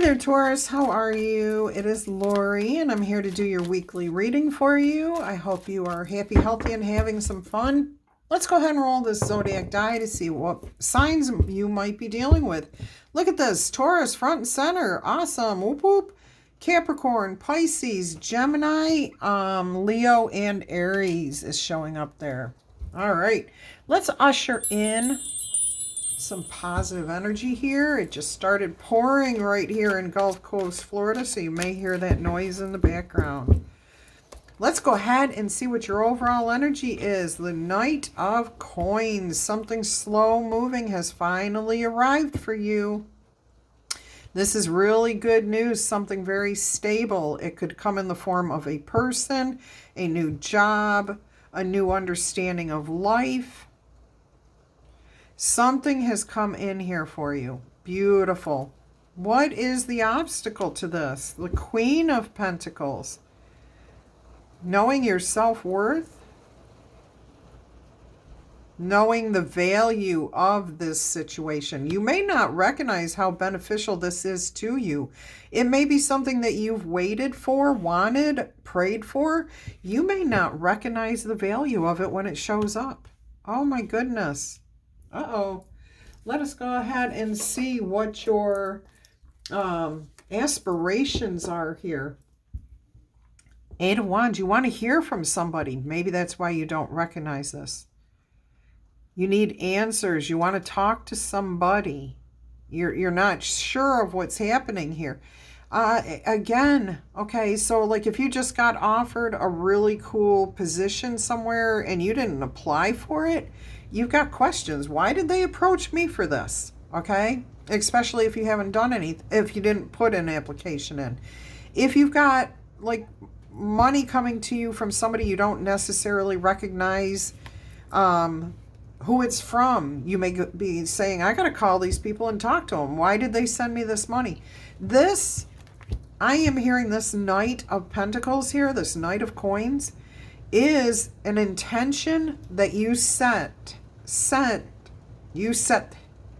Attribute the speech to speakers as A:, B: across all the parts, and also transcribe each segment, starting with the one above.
A: there, Taurus. How are you? It is Laurie, and I'm here to do your weekly reading for you. I hope you are happy, healthy, and having some fun. Let's go ahead and roll this zodiac die to see what signs you might be dealing with. Look at this. Taurus, front and center. Awesome. Whoop, whoop. Capricorn, Pisces, Gemini, Leo, and Aries is showing up there. All right. Let's usher in some positive energy here. It just started pouring right here in Gulf Coast, Florida, so you may hear that noise in the background. Let's go ahead and see what your overall energy is. The Knight of Coins. Something slow moving has finally arrived for you. This is really good news, something very stable. It could come in the form of a person, a new job, a new understanding of life. Something has come in here for you. Beautiful. What is the obstacle to this? The Queen of Pentacles. Knowing your self-worth. Knowing the value of this situation. You may not recognize how beneficial this is to you. It may be something that you've waited for, wanted, prayed for. You may not recognize the value of it when it shows up. Oh my goodness. Uh-oh. Let us go ahead and see what your aspirations are here. Eight of Wands. You want to hear from somebody. Maybe that's why you don't recognize this. You need answers. You want to talk to somebody. You're not sure of what's happening here. Again, okay, so like if you just got offered a really cool position somewhere and you didn't apply for it, you've got questions. Why did they approach me for this? Okay, especially if you haven't done anything, if you didn't put an application in. If you've got like money coming to you from somebody you don't necessarily recognize who it's from, you may be saying, I got to call these people and talk to them. Why did they send me this money? This, I am hearing this Knight of Pentacles here, this Knight of Coins, is an intention that you set,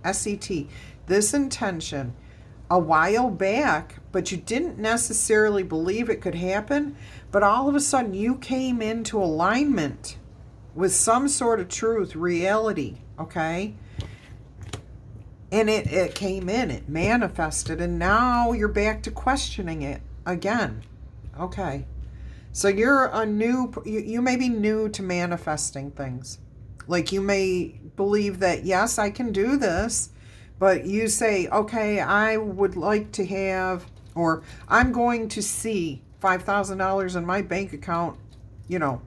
A: S-E-T, this intention a while back, but you didn't necessarily believe it could happen, but all of a sudden you came into alignment with some sort of truth, reality, okay? And it came in, it manifested, and now you're back to questioning it again. Okay. So you're you may be new to manifesting things. Like you may believe that, yes, I can do this, but you say, okay, I would like to have, or I'm going to see $5,000 in my bank account, you know,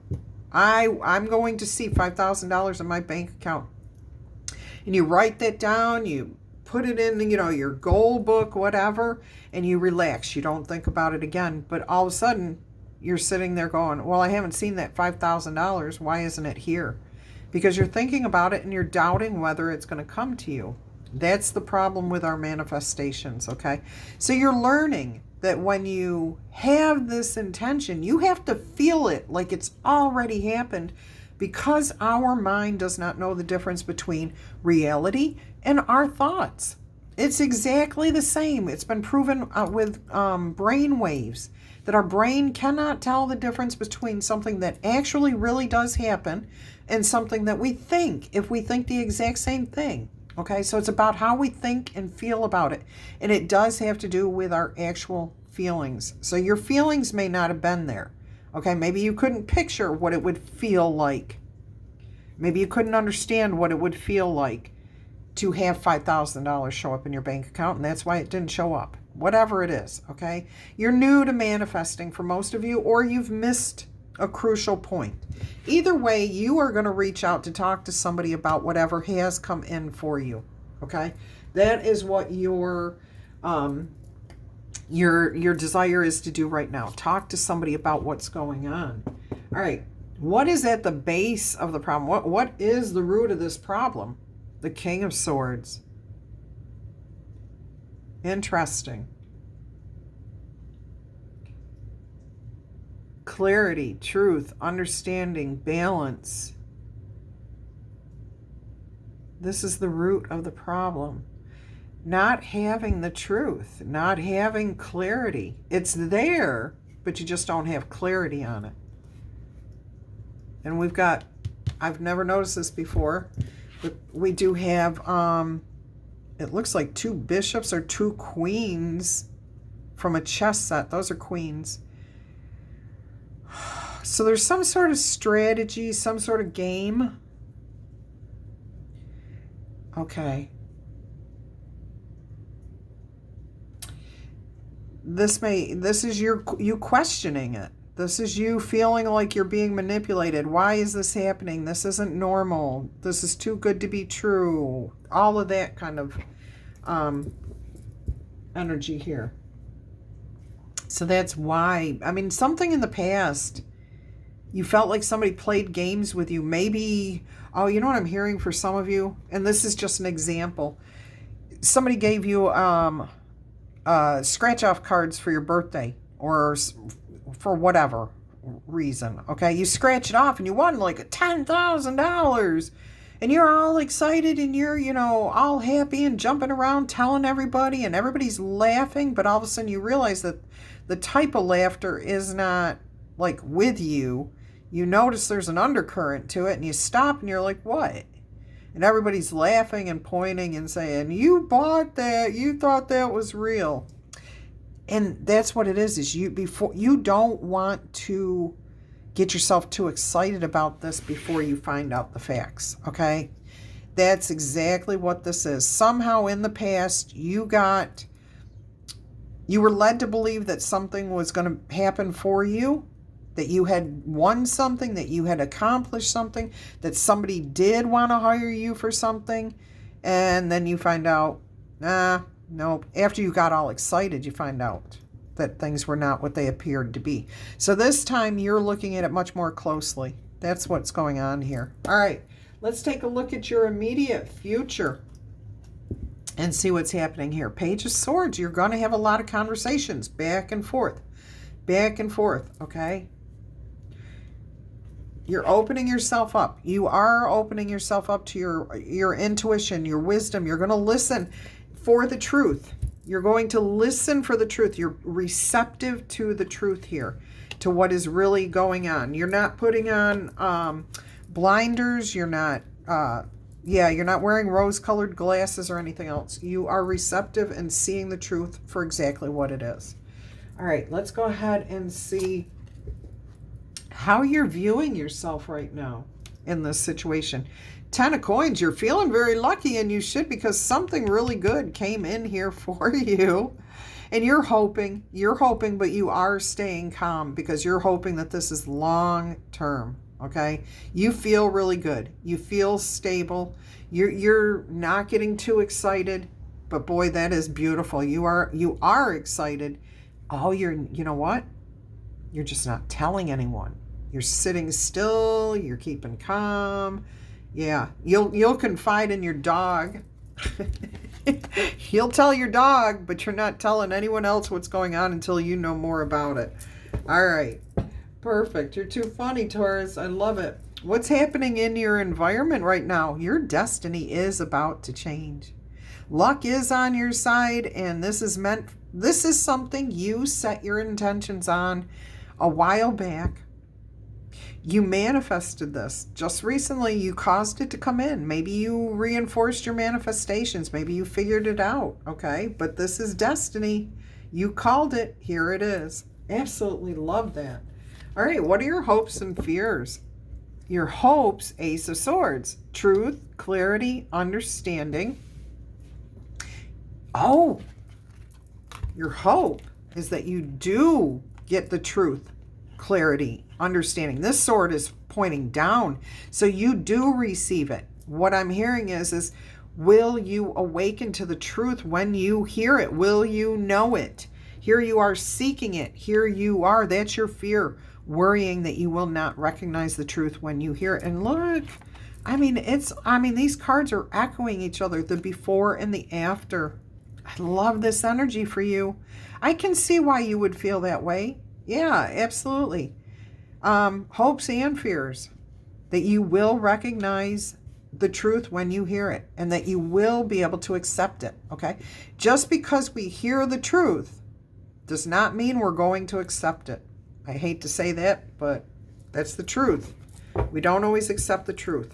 A: I'm going to see $5,000 in my bank account. And you write that down, you put it in, you know, your goal book, whatever, and you relax. You don't think about it again. But all of a sudden, you're sitting there going, well, I haven't seen that $5,000. Why isn't it here? Because you're thinking about it and you're doubting whether it's going to come to you. That's the problem with our manifestations, okay? So you're learning that when you have this intention, you have to feel it like it's already happened, because our mind does not know the difference between reality and our thoughts. It's exactly the same. It's been proven with brain waves that our brain cannot tell the difference between something that actually really does happen and something that we think, if we think the exact same thing. Okay, so it's about how we think and feel about it. And it does have to do with our actual feelings. So your feelings may not have been there. Okay, maybe you couldn't picture what it would feel like. Maybe you couldn't understand what it would feel like to have $5,000 show up in your bank account, and that's why it didn't show up. Whatever it is, okay? You're new to manifesting for most of you, or you've missed a crucial point. Either way, you are going to reach out to talk to somebody about whatever has come in for you, okay? That is what your desire is to do right now. Talk to somebody about what's going on. All right. What is at the base of the problem? What is the root of this problem? The King of Swords. Interesting. Clarity, truth, understanding, balance. This is the root of the problem. not having the truth, not having clarity. It's there, but you just don't have clarity on it. And we've got, I've never noticed this before, but we do have, it looks like 2 bishops or 2 queens from a chess set. Those are queens. So there's some sort of strategy, some sort of game. Okay. This is you questioning it. This is you feeling like you're being manipulated. Why is this happening? This isn't normal. This is too good to be true. All of that kind of energy here. So that's why. I mean, something in the past, you felt like somebody played games with you. Maybe, oh, you know what I'm hearing for some of you? And this is just an example. Somebody gave you scratch-off cards for your birthday or for whatever reason, okay? You scratch it off and you won like $10,000 and you're all excited and you're, you know, all happy and jumping around telling everybody and everybody's laughing, but all of a sudden you realize that the type of laughter is not like with you. You notice there's an undercurrent to it and you stop and you're like, what? And everybody's laughing and pointing and saying, you bought that, you thought that was real. And that's what it is you don't want to get yourself too excited about this before you find out the facts, okay? That's exactly what this is. Somehow in the past, you were led to believe that something was going to happen for you, that you had won something, that you had accomplished something, that somebody did want to hire you for something, and then you find out, nope. After you got all excited, you find out that things were not what they appeared to be. So this time you're looking at it much more closely. That's what's going on here. All right, let's take a look at your immediate future and see what's happening here. Page of Swords, you're going to have a lot of conversations back and forth, okay? You're opening yourself up. You are opening yourself up to your intuition, your wisdom. You're going to listen for the truth. You're going to listen for the truth. You're receptive to the truth here, to what is really going on. You're not putting on blinders. You're not, you're not wearing rose-colored glasses or anything else. You are receptive and seeing the truth for exactly what it is. All right, let's go ahead and see how you're viewing yourself right now in this situation. 10 of coins, you're feeling very lucky, and you should, because something really good came in here for you. And you're hoping, but you are staying calm because you're hoping that this is long term, okay? You feel really good. You feel stable. You're not getting too excited, but boy, that is beautiful. You are excited. Oh, you know what? You're just not telling anyone. You're sitting still, you're keeping calm. Yeah, you'll confide in your dog. You'll tell your dog, but you're not telling anyone else what's going on until you know more about it. All right, perfect. You're too funny, Taurus. I love it. What's happening in your environment right now? Your destiny is about to change. Luck is on your side, and this is something you set your intentions on a while back. You manifested this. Just recently, you caused it to come in. Maybe you reinforced your manifestations. Maybe you figured it out, okay? But this is destiny. You called it. Here it is. Absolutely love that. All right, what are your hopes and fears? Your hopes, Ace of Swords. Truth, clarity, understanding. Oh, your hope is that you do get the truth, clarity, understanding. This sword is pointing down, so you do receive it. What I'm hearing is will you awaken to the truth when you hear it? Will you know it? Here you are seeking it. Here you are. That's your fear, worrying that you will not recognize the truth when you hear it. And look, these cards are echoing each other, the before and the after. I love this energy for you. I can see why you would feel that way. Yeah, absolutely. Hopes and fears that you will recognize the truth when you hear it, and that you will be able to accept it, okay? Just because we hear the truth does not mean we're going to accept it. I hate to say that, but that's the truth. We don't always accept the truth.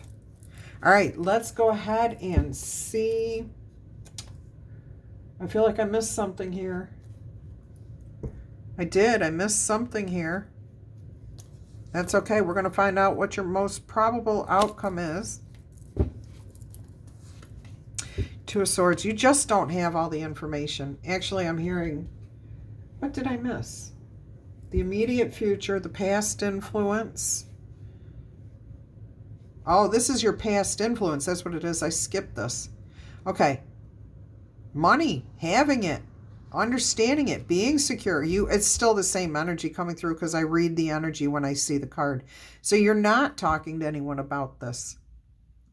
A: All right, let's go ahead and see. I feel like I missed something here. I did. I missed something here. That's okay. We're going to find out what your most probable outcome is. Two of Swords. You just don't have all the information. Actually, I'm hearing... What did I miss? The immediate future, the past influence. Oh, this is your past influence. That's what it is. I skipped this. Okay. Money. Having it. Understanding it. Being secure. It's still the same energy coming through because I read the energy when I see the card. So you're not talking to anyone about this.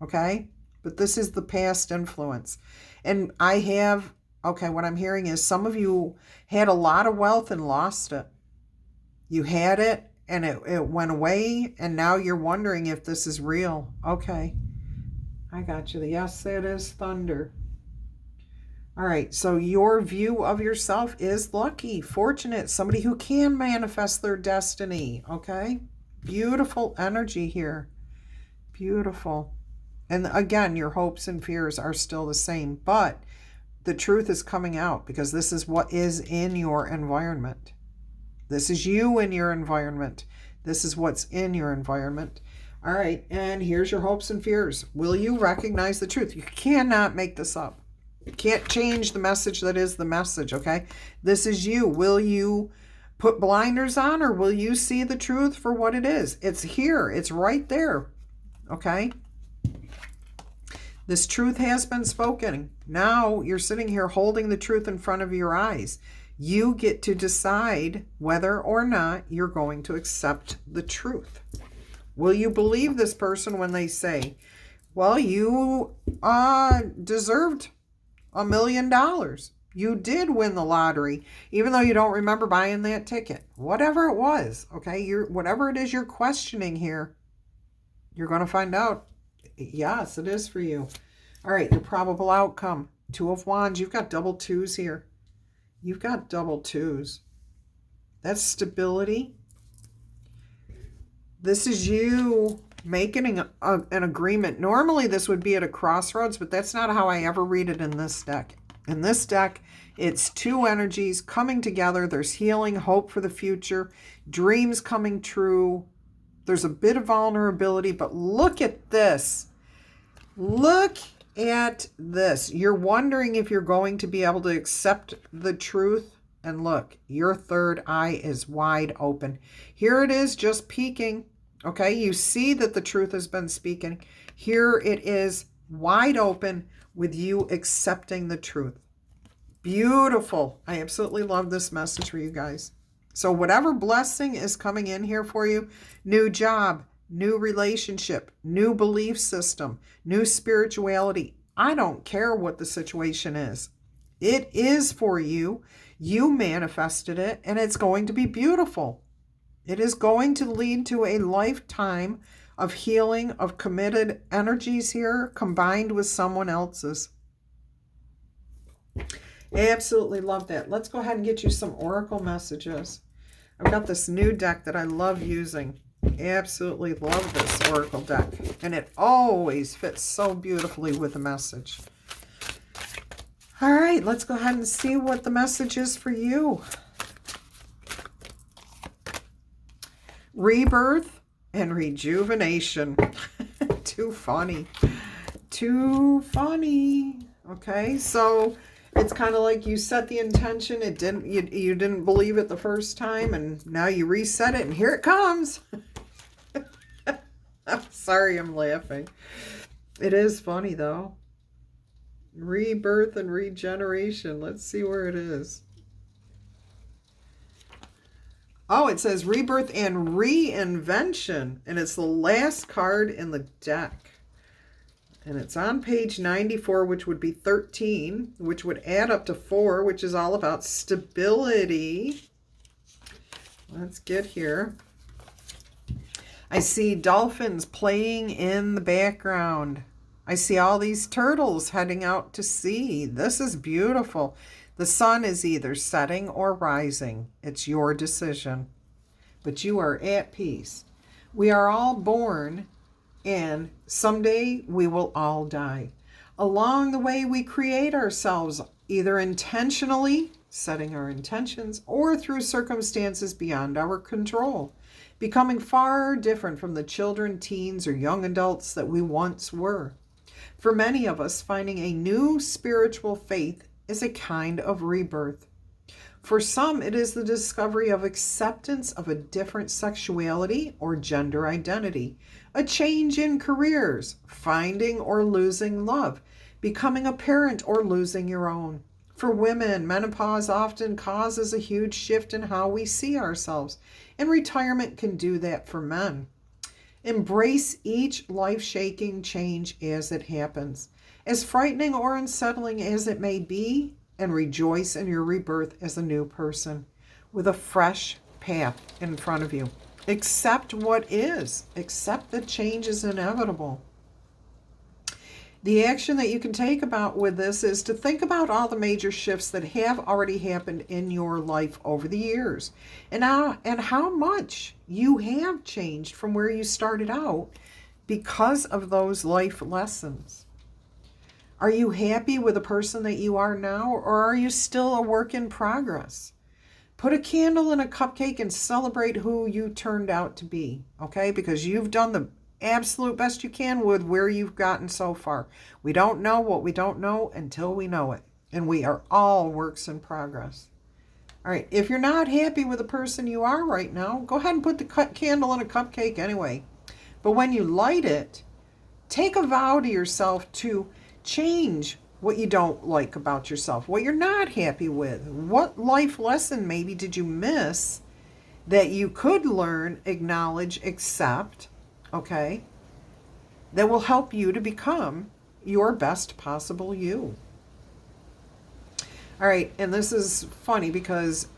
A: Okay? But this is the past influence. And I have... Okay, what I'm hearing is some of you had a lot of wealth and lost it. You had it and it went away, and now you're wondering if this is real. Okay, I got you. Yes, that is thunder. All right, so your view of yourself is lucky, fortunate, somebody who can manifest their destiny, okay? Beautiful energy here. Beautiful. And again, your hopes and fears are still the same, but the truth is coming out because this is what is in your environment. This is you in your environment. This is what's in your environment. All right, and here's your hopes and fears. Will you recognize the truth? You cannot make this up. You can't change the message that is the message, okay? This is you. Will you put blinders on, or will you see the truth for what it is? It's here. It's right there, okay? This truth has been spoken. Now you're sitting here holding the truth in front of your eyes. You get to decide whether or not you're going to accept the truth. Will you believe this person when they say, well, you deserved $1 million. You did win the lottery, even though you don't remember buying that ticket. Whatever it was, okay? Whatever it is you're questioning here, you're going to find out. Yes, it is for you. All right, your probable outcome. Two of Wands. You've got double twos here. You've got double twos. That's stability. This is you making an agreement. Normally this would be at a crossroads, but that's not how I ever read it in this deck. In this deck, it's two energies coming together. There's healing, hope for the future, dreams coming true. There's a bit of vulnerability, but look at this. Look at this. You're wondering if you're going to be able to accept the truth. And look, your third eye is wide open. Here it is just peeking. Okay, you see that the truth has been speaking. Here it is wide open with you accepting the truth. Beautiful. I absolutely love this message for you guys. So whatever blessing is coming in here for you, new job, new relationship, new belief system, new spirituality, I don't care what the situation is. It is for you. You manifested it, and it's going to be beautiful. It is going to lead to a lifetime of healing, of committed energies here, combined with someone else's. I absolutely love that. Let's go ahead and get you some oracle messages. I've got this new deck that I love using. Absolutely love this oracle deck. And it always fits so beautifully with the message. All right, let's go ahead and see what the message is for you. Rebirth and rejuvenation. Too funny. Too funny. Okay, so it's kind of like you set the intention. You didn't believe it the first time, and now you reset it, and here it comes. I'm sorry I'm laughing. It is funny, though. Rebirth and regeneration. Let's see where it is. Oh, it says rebirth and reinvention. And it's the last card in the deck. And it's on page 94, which would be 13, which would add up to 4, which is all about stability. Let's get here. I see dolphins playing in the background. I see all these turtles heading out to sea. This is beautiful. The sun is either setting or rising. It's your decision. But you are at peace. We are all born, and someday we will all die. Along the way, we create ourselves, either intentionally, setting our intentions, or through circumstances beyond our control, becoming far different from the children, teens, or young adults that we once were. For many of us, finding a new spiritual faith is a kind of rebirth. For some, it is the discovery of acceptance of a different sexuality or gender identity, a change in careers, finding or losing love, becoming a parent or losing your own. For women, menopause often causes a huge shift in how we see ourselves, and retirement can do that for men. Embrace each life-shaking change as it happens, as frightening or unsettling as it may be, and rejoice in your rebirth as a new person with a fresh path in front of you. Accept what is. Accept that change is inevitable. The action that you can take with this is to think about all the major shifts that have already happened in your life over the years, and how much you have changed from where you started out because of those life lessons. Are you happy with the person that you are now, or are you still a work in progress? Put a candle in a cupcake and celebrate who you turned out to be, okay? Because you've done the absolute best you can with where you've gotten so far. We don't know what we don't know until we know it. And we are all works in progress. All right, if you're not happy with the person you are right now, go ahead and put the candle in a cupcake anyway. But when you light it, take a vow to yourself to change what you don't like about yourself, what you're not happy with. What life lesson maybe did you miss that you could learn, acknowledge, accept, okay, that will help you to become your best possible you. All right, and this is funny because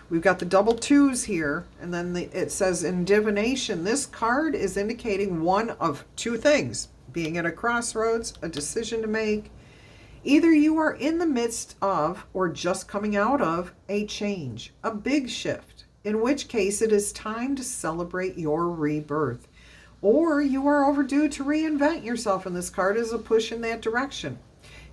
A: we've got the double twos here, and then it says in divination, this card is indicating one of two things: being at a crossroads, a decision to make. Either you are in the midst of, or just coming out of, a change, a big shift, in which case it is time to celebrate your rebirth. Or you are overdue to reinvent yourself, and this card is a push in that direction.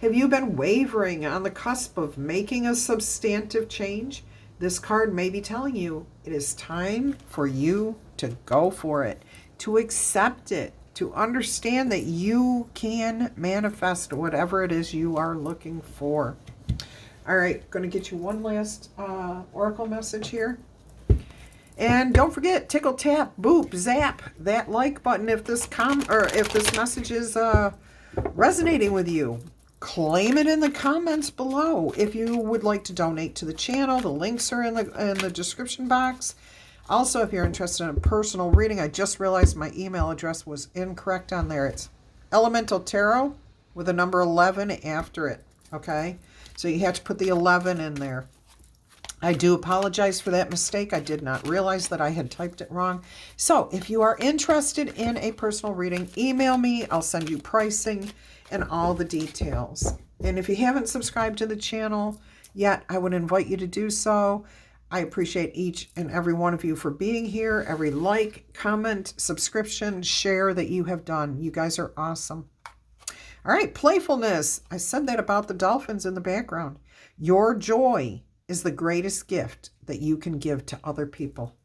A: Have you been wavering on the cusp of making a substantive change? This card may be telling you it is time for you to go for it, to accept it, to understand that you can manifest whatever it is you are looking for. All right, going to get you one last oracle message here. And don't forget, tickle, tap, boop, zap that like button if this message is resonating with you. Claim it in the comments below. If you would like to donate to the channel, the links are in the description box. Also, if you're interested in a personal reading, I just realized my email address was incorrect on there. It's Elemental Tarot with a number 11 after it, okay? So you have to put the 11 in there. I do apologize for that mistake. I did not realize that I had typed it wrong. So if you are interested in a personal reading, email me. I'll send you pricing and all the details. And if you haven't subscribed to the channel yet, I would invite you to do so. I appreciate each and every one of you for being here. Every like, comment, subscription, share that you have done. You guys are awesome. All right, playfulness. I said that about the dolphins in the background. Your joy is the greatest gift that you can give to other people.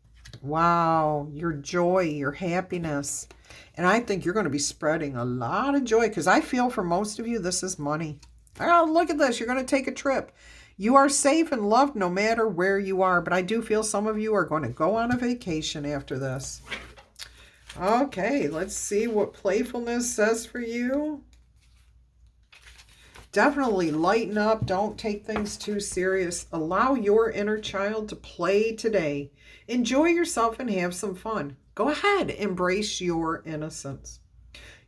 A: Wow, your joy, your happiness. And I think you're going to be spreading a lot of joy, because I feel for most of you, this is money. Oh, look at this. You're going to take a trip. You are safe and loved no matter where you are, but I do feel some of you are going to go on a vacation after this. Okay, let's see what playfulness says for you. Definitely lighten up. Don't take things too serious. Allow your inner child to play today. Enjoy yourself and have some fun. Go ahead, embrace your innocence.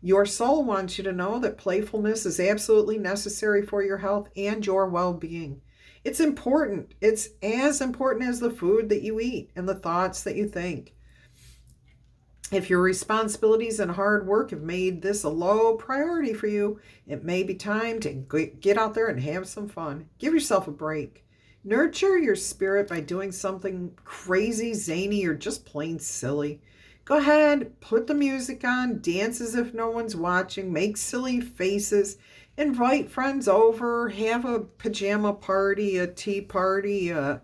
A: Your soul wants you to know that playfulness is absolutely necessary for your health and your well-being. It's important. It's as important as the food that you eat and the thoughts that you think. If your responsibilities and hard work have made this a low priority for you, it may be time to get out there and have some fun. Give yourself a break. Nurture your spirit by doing something crazy, zany, or just plain silly. Go ahead, put the music on, dance as if no one's watching, make silly faces, invite friends over, have a pajama party, a tea party, a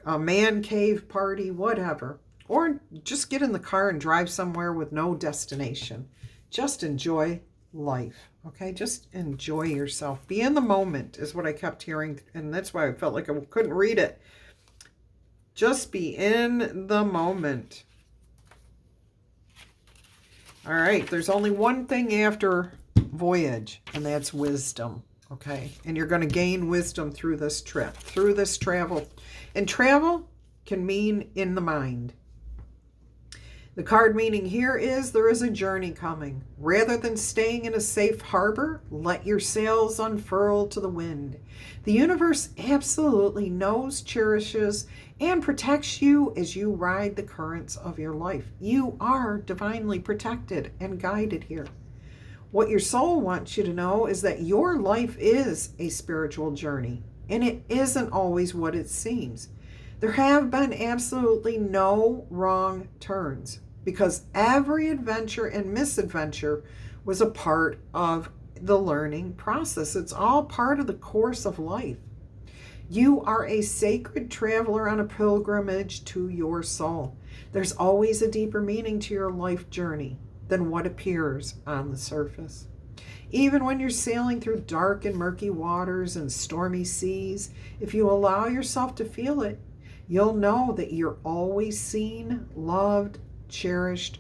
A: man cave party, whatever. Or just get in the car and drive somewhere with no destination. Just enjoy life, okay? Just enjoy yourself. Be in the moment is what I kept hearing, and that's why I felt like I couldn't read it. Just be in the moment. All right, there's only one thing after voyage, and that's wisdom, okay? And you're going to gain wisdom through this trip, through this travel. And travel can mean in the mind. The card meaning here is there is a journey coming. Rather than staying in a safe harbor, let your sails unfurl to the wind. The universe absolutely knows, cherishes, and protects you as you ride the currents of your life. You are divinely protected and guided here. What your soul wants you to know is that your life is a spiritual journey, and it isn't always what it seems. There have been absolutely no wrong turns, because every adventure and misadventure was a part of the learning process. It's all part of the course of life. You are a sacred traveler on a pilgrimage to your soul. There's always a deeper meaning to your life journey than what appears on the surface. Even when you're sailing through dark and murky waters and stormy seas, if you allow yourself to feel it, you'll know that you're always seen, loved, cherished,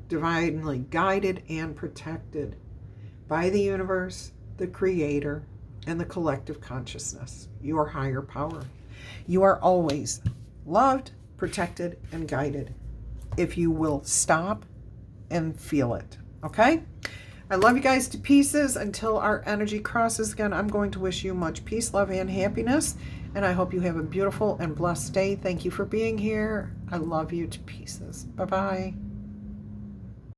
A: divinely guided, and protected by the universe, the creator, and the collective consciousness, your higher power. You are always loved, protected, and guided if you will stop and feel it, okay? I love you guys to pieces. Until our energy crosses again, I'm going to wish you much peace, love, and happiness. And I hope you have a beautiful and blessed day. Thank you for being here. I love you to pieces. Bye-bye.